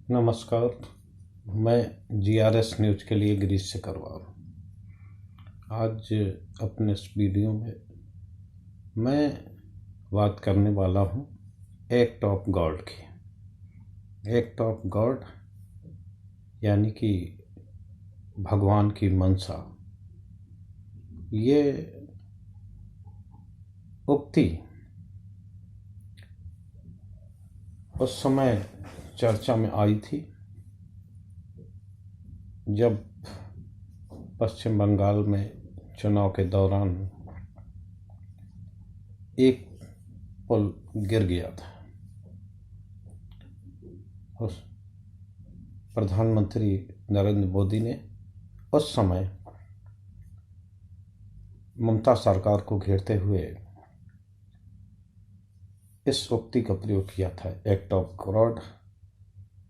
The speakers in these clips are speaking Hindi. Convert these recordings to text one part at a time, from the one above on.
नमस्कार। मैं जीआरएस न्यूज़ के लिए गिरीश से करवा रहा हूँ। आज अपने इस वीडियो में मैं बात करने वाला हूँ एक्ट ऑफ गॉड की। एक्ट ऑफ गॉड यानी कि भगवान की मंशा। ये उक्ति उस समय चर्चा में आई थी जब पश्चिम बंगाल में चुनाव के दौरान एक पुल गिर गया था। उस प्रधानमंत्री नरेंद्र मोदी ने उस समय ममता सरकार को घेरते हुए इस उक्ति का प्रयोग किया था, एक्ट ऑफ गॉड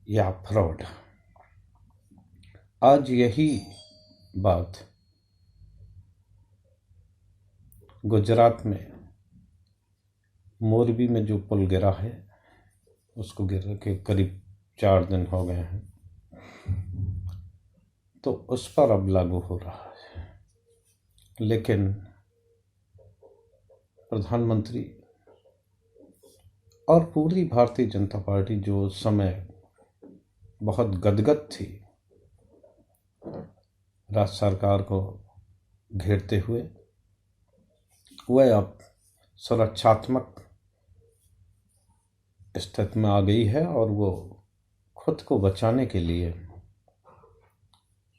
या फ्रॉड। आज यही बात गुजरात में मोरबी में जो पुल गिरा है, उसको गिर के करीब 4 दिन हो गए हैं, तो उस पर अब लागू हो रहा है। लेकिन प्रधानमंत्री और पूरी भारतीय जनता पार्टी जो उस समय बहुत गदगद थी राज्य सरकार को घेरते हुए, वह अब सुरक्षात्मक स्थिति में आ गई है और वो खुद को बचाने के लिए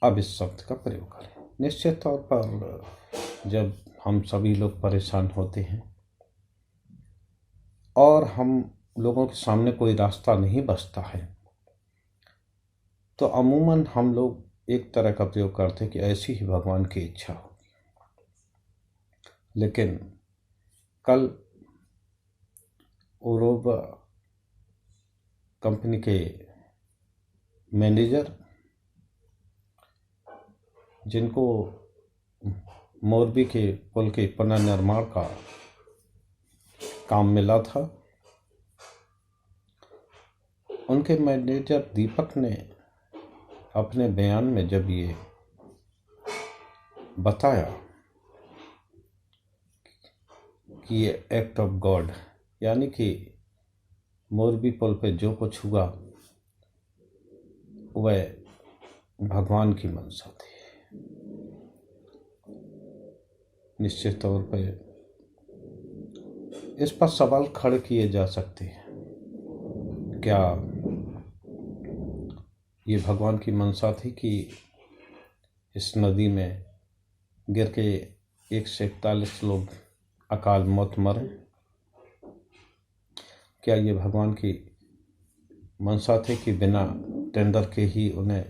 अब इस शब्द का प्रयोग करें। निश्चित तौर पर जब हम सभी लोग परेशान होते हैं और हम लोगों के सामने कोई रास्ता नहीं बचता है, तो अमूमन हम लोग एक तरह का प्रयोग करते हैं कि ऐसी ही भगवान की इच्छा होगी। लेकिन कल ओरोवा कंपनी के मैनेजर, जिनको मोरबी के पुल के पुनर्निर्माण का काम मिला था, उनके मैनेजर दीपक ने अपने बयान में जब ये बताया कि ये एक्ट ऑफ गॉड यानी कि मोरबी पुल पे जो कुछ हुआ वह भगवान की मंशा थी। निश्चित तौर पर इस पर सवाल खड़े किए जा सकते हैं, क्या ये भगवान की मंशा थी कि इस नदी में गिर के 141 लोग अकाल मौत मरे? क्या ये भगवान की मंशा थी कि बिना टेंडर के ही उन्हें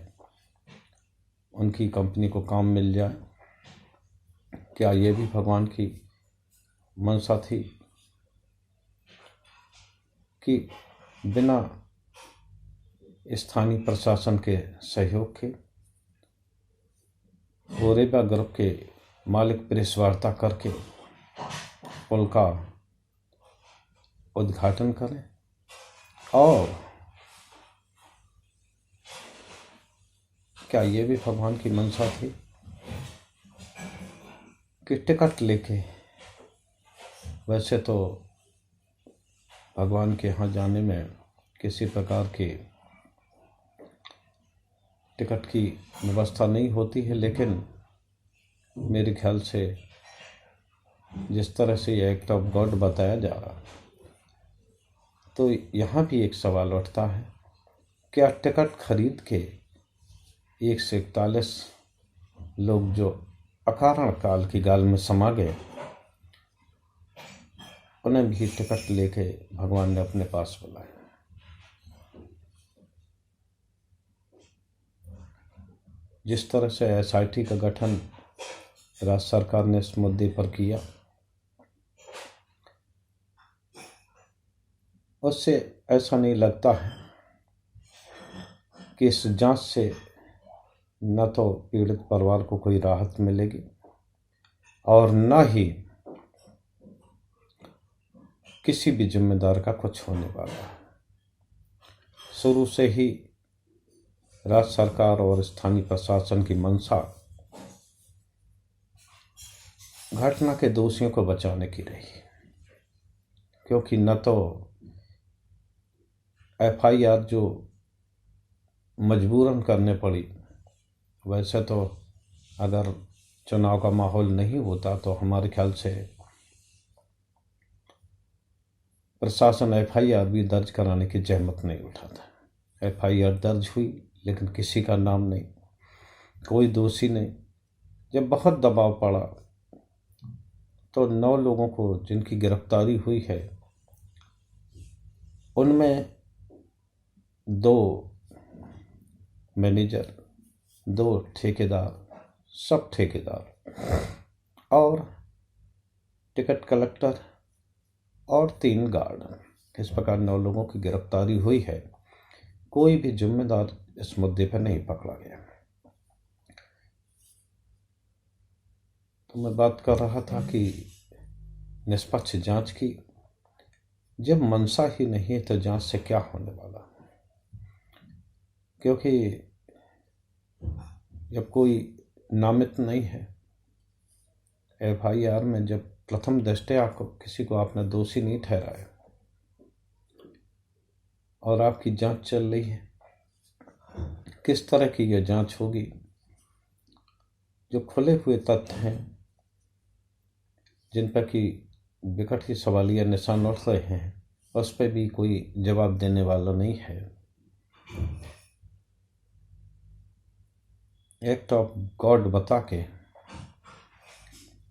उनकी कंपनी को काम मिल जाए? क्या ये भी भगवान की मंशा थी कि बिना स्थानीय प्रशासन के सहयोग के ओरेवा ग्रुप के मालिक प्रेस वार्ता करके पुल का उद्घाटन करें? और क्या ये भी भगवान की मंशा थी कि टिकट लेके, वैसे तो भगवान के यहाँ जाने में किसी प्रकार की टिकट की व्यवस्था नहीं होती है, लेकिन मेरे ख्याल से जिस तरह से ये एक्ट ऑफ गॉड बताया जा रहा, तो यहाँ भी एक सवाल उठता है, क्या टिकट खरीद के 141 लोग जो अकारण काल की गाल में समा गए, उन्हें भी टिकट लेके भगवान ने अपने पास बुलाया? जिस तरह से एसआईटी का गठन राज्य सरकार ने इस मुद्दे पर किया, उससे ऐसा नहीं लगता है कि इस जांच से न तो पीड़ित परिवार को कोई राहत मिलेगी और न ही किसी भी जिम्मेदार का कुछ होने वाला है। शुरू से ही राज्य सरकार और स्थानीय प्रशासन की मंशा घटना के दोषियों को बचाने की रही, क्योंकि न तो एफआईआर जो मजबूरन करने पड़ी, वैसे तो अगर चुनाव का माहौल नहीं होता तो हमारे ख्याल से प्रशासन एफआईआर भी दर्ज कराने की जहमत नहीं उठाता। एफआईआर दर्ज हुई लेकिन किसी का नाम नहीं, कोई दोषी नहीं। जब बहुत दबाव पड़ा तो 9 लोगों को जिनकी गिरफ्तारी हुई है, उनमें 2 मैनेजर, 2 ठेकेदार, सब ठेकेदार और टिकट कलेक्टर और 3 गार्ड, इस प्रकार 9 लोगों की गिरफ्तारी हुई है। कोई भी जिम्मेदार इस मुद्दे पर नहीं पकड़ा गया। तो मैं बात कर रहा था कि निष्पक्ष जांच की। जब मंशा ही नहीं है तो जांच से क्या होने वाला, क्योंकि जब कोई नामित नहीं है, एफआईआर में जब प्रथम दृष्टया किसी को आपने दोषी नहीं ठहराया और आपकी जांच चल रही है, किस तरह की यह जांच होगी? जो खुले हुए तथ्य हैं, जिन पर कि विकट ही सवालिया निशान उठ रहे हैं, उस पर भी कोई जवाब देने वाला नहीं है। एक्ट ऑफ गॉड बता के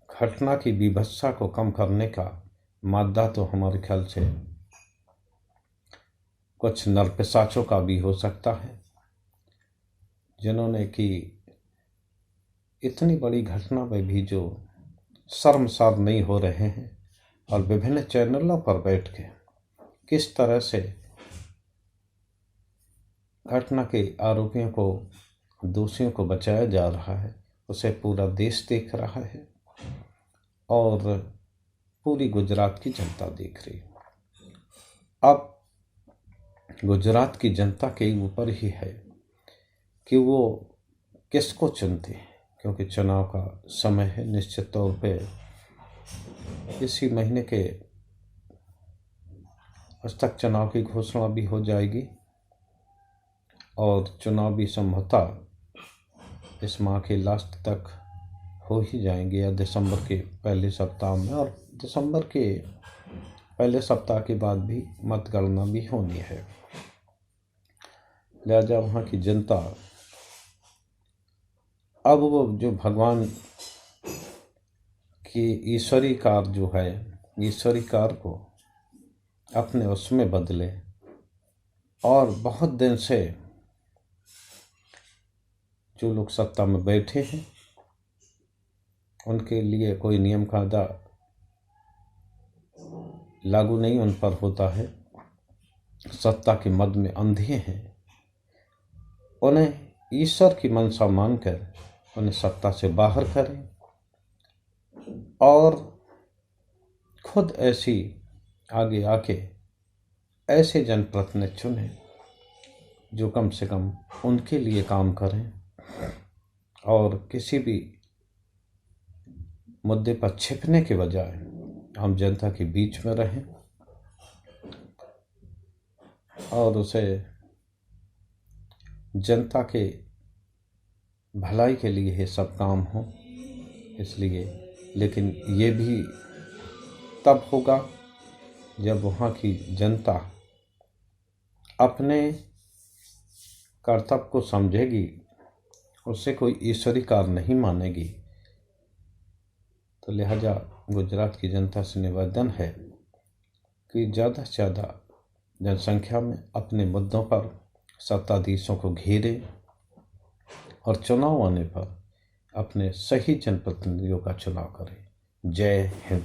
घटना की बीभत्सा को कम करने का मादा तो हमारे ख्याल से कुछ नरपिशाचों का भी हो सकता है, जिन्होंने कि इतनी बड़ी घटना में भी जो शर्मसार नहीं हो रहे हैं और विभिन्न चैनलों पर बैठ के किस तरह से घटना के आरोपियों को, दोषियों को बचाया जा रहा है, उसे पूरा देश देख रहा है और पूरी गुजरात की जनता देख रही है। अब गुजरात की जनता के ऊपर ही है कि वो किसको चुनते हैं, क्योंकि चुनाव का समय है। निश्चित तौर पे इसी महीने के उस तक चुनाव की घोषणा भी हो जाएगी और चुनावी समझौता इस माह के लास्ट तक हो ही जाएंगे या दिसंबर के पहले सप्ताह में, और दिसंबर के पहले सप्ताह के बाद भी मतगणना भी होनी है। लिहाजा वहाँ की जनता अब वो जो भगवान की ईश्वरी कार जो है, ईश्वरी कार को अपने उसमें बदले और बहुत दिन से जो लोग सत्ता में बैठे हैं उनके लिए कोई नियम कायदा लागू नहीं उन पर होता है, सत्ता के मद में अंधे हैं, उन्हें ईश्वर की मनसा मानकर उन्हें सत्ता से बाहर करें और खुद ऐसी आगे आके ऐसे जनप्रतिनिधि चुने जो कम से कम उनके लिए काम करें और किसी भी मुद्दे पर छिपने के बजाय हम जनता के बीच में रहें और उसे जनता के भलाई के लिए ये सब काम हो। इसलिए लेकिन ये भी तब होगा जब वहाँ की जनता अपने कर्तव्य को समझेगी, उससे कोई ईश्वरी कार्य नहीं मानेगी। तो लिहाजा गुजरात की जनता से निवेदन है कि ज़्यादा से ज़्यादा जनसंख्या में अपने मुद्दों पर सत्ताधीशों को घेरे और चुनाव आने पर अपने सही जनप्रतिनिधियों का चुनाव करें। जय हिंद।